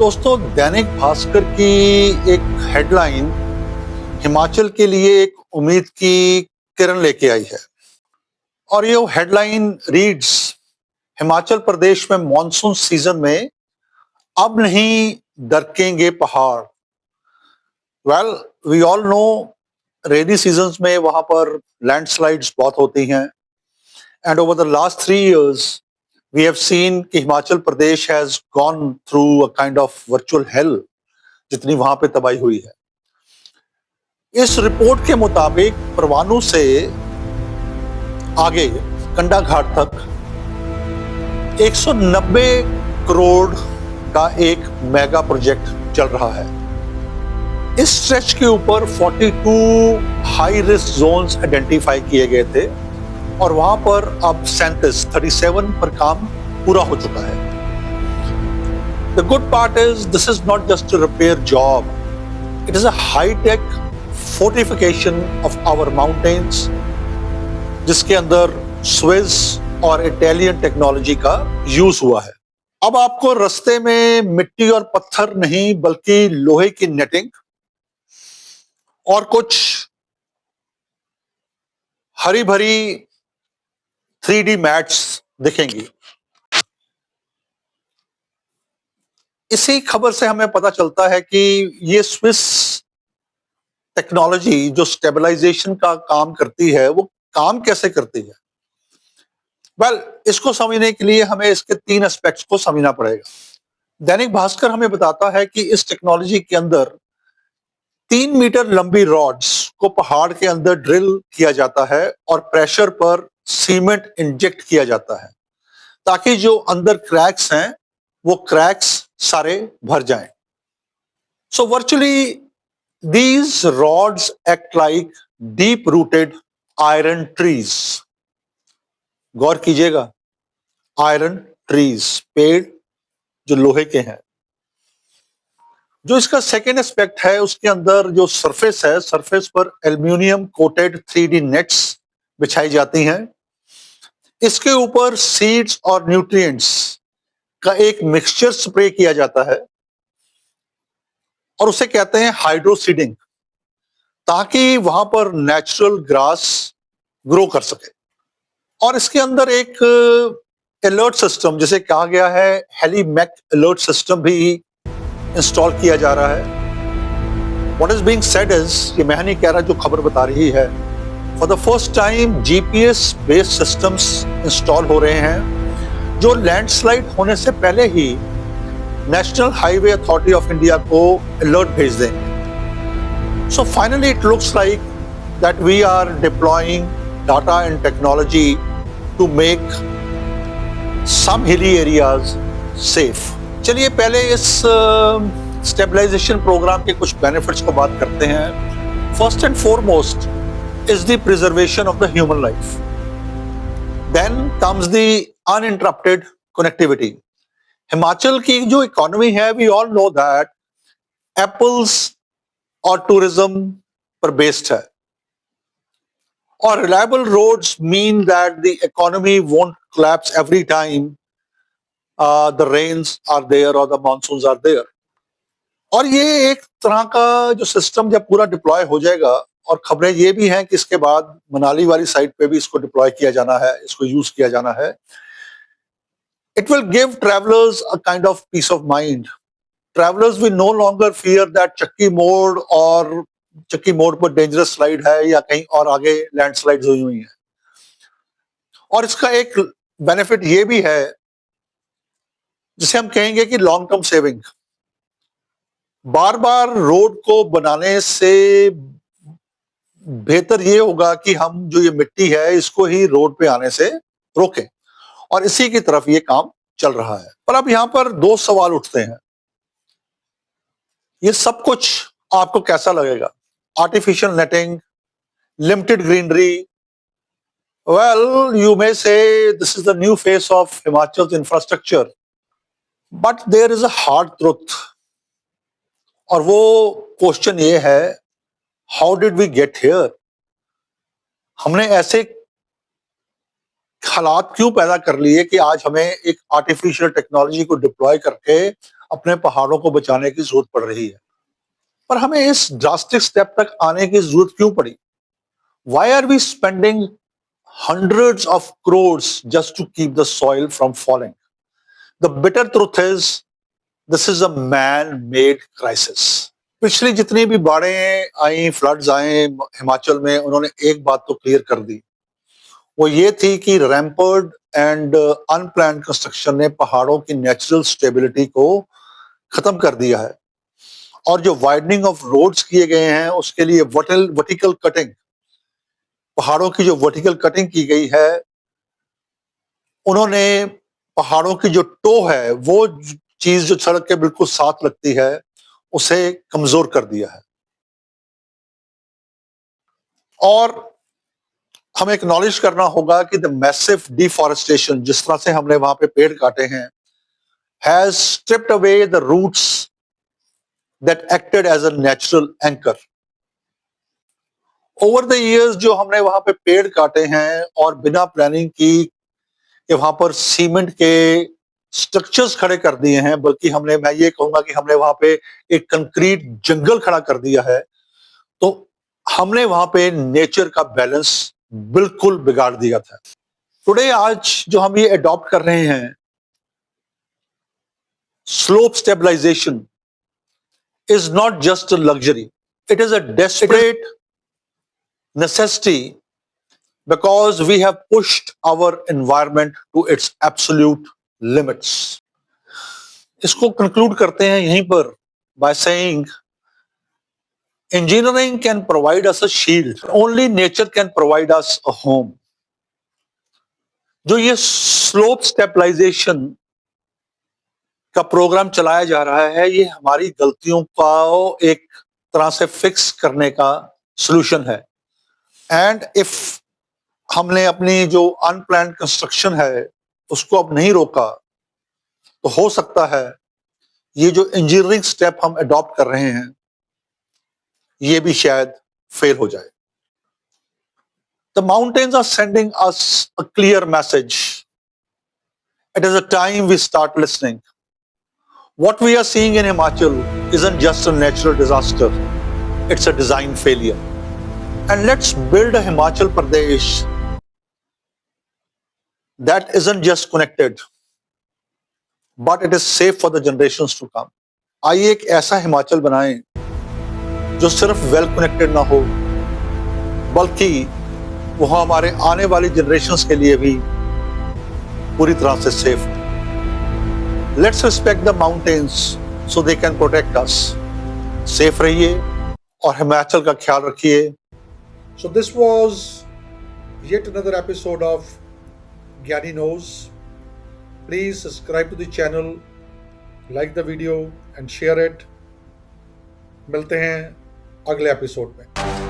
दोस्तों, दैनिक भास्कर की एक हेडलाइन हिमाचल के लिए एक उम्मीद की किरण लेके आई है और ये हेडलाइन रीड्स, हिमाचल प्रदेश में मॉनसून सीजन में अब नहीं दरकेंगे पहाड़। Well, we all know rainy seasons में वहां पर लैंडस्लाइड्स बहुत होती हैं and over the last 3 years we have seen कि Himachal Pradesh has gone through a kind of virtual hell जितनी वहां पे तबाही हुई है। इस रिपोर्ट के मुताबिक परवाणू से आगे कंडा घाट तक 190 करोड़ का एक मेगा प्रोजेक्ट चल रहा है। इस स्ट्रेच के ऊपर 42 हाई रिस्क जोन्स आइडेंटिफाई किए गए थे और वहां पर अब 37 पर काम पूरा हो चुका है। The good part is this is not just a repair job. It is a high-tech fortification of our mountains, जिसके अंदर स्विस और इटालियन टेक्नोलॉजी का यूज हुआ है। अब आपको रास्ते में मिट्टी और पत्थर नहीं बल्कि लोहे की नेटिंग और कुछ हरी भरी 3D मैट्स दिखेंगी। इसी खबर से हमें पता चलता है कि ये स्विस टेक्नोलॉजी जो स्टेबलाइजेशन का काम करती है वो काम कैसे करती है। इसको समझने के लिए हमें इसके 3 एस्पेक्ट्स को समझना पड़ेगा। दैनिक भास्कर हमें बताता है कि इस टेक्नोलॉजी के अंदर 3 मीटर लंबी रॉड्स को पहाड़ के अंदर ड्रिल किया जाता है और प्रेशर पर सीमेंट इंजेक्ट किया जाता है ताकि जो अंदर क्रैक्स हैं वो क्रैक्स सारे भर जाएं। So virtually these rods act like deep rooted iron trees. गौर कीजिएगा, आयरन ट्रीज, पेड़ जो लोहे के हैं। जो इसका सेकेंड एस्पेक्ट है उसके अंदर जो सरफेस है, सरफेस पर एल्यूमिनियम कोटेड 3D नेट्स बिछाई जाती हैं। इसके ऊपर सीड्स और न्यूट्रिएंट्स का एक मिक्सचर स्प्रे किया जाता है और उसे कहते हैं हाइड्रोसीडिंग, ताकि वहां पर नेचुरल ग्रास ग्रो कर सके। और इसके अंदर एक अलर्ट सिस्टम, जिसे कहा गया है हेलीमैक अलर्ट सिस्टम, भी इंस्टॉल किया जा रहा है। What is being said is, ये मैं नहीं कह रहा, जो खबर बता रही है, for the first time GPS based systems install हो रहे हैं जो लैंडस्लाइड होने से पहले ही national highway authority of India को अलर्ट भेज देंगे। So finally, it looks like that we are deploying data and technology to make some hilly areas safe. चलिए पहले इस stabilization program के कुछ benefits को बात करते हैं। First and foremost is the preservation of the human life. Then comes the uninterrupted connectivity. Himachal की जो इकोनॉमी है, we all know that apples और टूरिज्म पर बेस्ड है और reliable roads mean that the economy won't collapse every time the rains are there और the monsoons are there. और ये एक तरह का जो सिस्टम जब पूरा डिप्लॉय हो जाएगा, और खबरें ये भी हैं कि इसके बाद मनाली वाली साइड पे भी इसको डिप्लॉय किया जाना है, इसको यूज किया जाना है। It will give travellers a kind of peace of mind. Travelers will no longer fear that चक्की मोड़ पर डेंजरस स्लाइड है या कहीं और आगे लैंडस्लाइड्स हुई हैं। और इसका एक बेनिफिट ये भी है जिसे हम कहेंगे कि लॉन्ग टर्म सेविंग। बार बार रोड को बनाने से बेहतर ये होगा कि हम जो ये मिट्टी है इसको ही रोड पे आने से रोकें, और इसी की तरफ ये काम चल रहा है। पर अब यहां पर 2 सवाल उठते हैं। ये सब कुछ आपको कैसा लगेगा? Artificial netting, limited greenery. Well, you may say this is the new face of Himachal infrastructure, but there is a hard truth, और वो क्वेश्चन ये है, how did we get here? हमने ऐसे हालात क्यों पैदा कर लिए कि आज हमें एक आर्टिफिशियल टेक्नोलॉजी को डिप्लॉय करके अपने पहाड़ों को बचाने की जरूरत पड़ रही है। पर हमें इस ड्रास्टिक स्टेप तक आने की जरूरत क्यों पड़ी? Why are we spending hundreds of crores just to keep the soil from falling? The bitter truth is, this is a man-made crisis. पिछली जितनी भी बाढ़ें आई, फ्लड्स आए हिमाचल में, उन्होंने एक बात तो क्लियर कर दी, वो ये थी कि रैम्पर्ड एंड अनप्लान्ड कंस्ट्रक्शन ने पहाड़ों की नेचुरल स्टेबिलिटी को खत्म कर दिया है। और जो वाइडनिंग ऑफ रोड्स किए गए हैं, उसके लिए वर्टिकल कटिंग, पहाड़ों की जो वर्टिकल कटिंग की गई है, उन्होंने पहाड़ों की जो टो है, वो चीज जो सड़क के बिल्कुल साथ लगती है, उसे कमजोर कर दिया है। और हमें एक्नॉलेज करना होगा कि द मैसिव डिफॉरेस्टेशन, जिस तरह से हमने वहां पे पेड़ काटे हैं, has stripped away the roots that acted as a natural anchor. Over the years जो हमने वहां पे पेड़ काटे हैं और बिना प्लानिंग की कि वहां पर सीमेंट के स्ट्रक्चर्स खड़े कर दिए हैं, बल्कि मैं ये कहूंगा कि हमने वहां पे एक कंक्रीट जंगल खड़ा कर दिया है, तो हमने वहां पे नेचर का बैलेंस बिल्कुल बिगाड़ दिया था। टुडे, आज जो हम ये अडॉप्ट कर रहे हैं, slope stabilization is not just a luxury, it is a desperate necessity because we have pushed our environment to its absolute limits. इसको कंक्लूड करते हैं यहीं पर by saying engineering can provide us a shield, only nature can provide us a home. जो ये slope stabilization का programme चलाया जा रहा है, ये हमारी गलतियों को एक तरह से फिक्स करने का सॉल्यूशन है। एंड इफ हमने अपनी जो अनप्लान्ड कंस्ट्रक्शन है उसको अब नहीं रोका, तो हो सकता है ये जो इंजीनियरिंग स्टेप हम अडॉप्ट कर रहे हैं, ये भी शायद फेल हो जाए। The mountains are sending us a clear message. It is a time we start listening. What we are seeing in Himachal isn't just a natural disaster, it's a design failure. And let's build a Himachal Pradesh that isn't just connected, but it is safe for the generations to come. आइए एक ऐसा हिमाचल बनाएं जो सिर्फ well connected ना हो, बल्कि वो हमारे आने वाली जनरेशंस के लिए भी पूरी तरह से सेफ हो। Let's respect the mountains so they can protect us. Safe रहिए और हिमाचल का ख्याल रखिए। So this was yet another episode of Gyani Knows. Please subscribe to the channel, like the video and share it. मिलते हैं अगले episode में।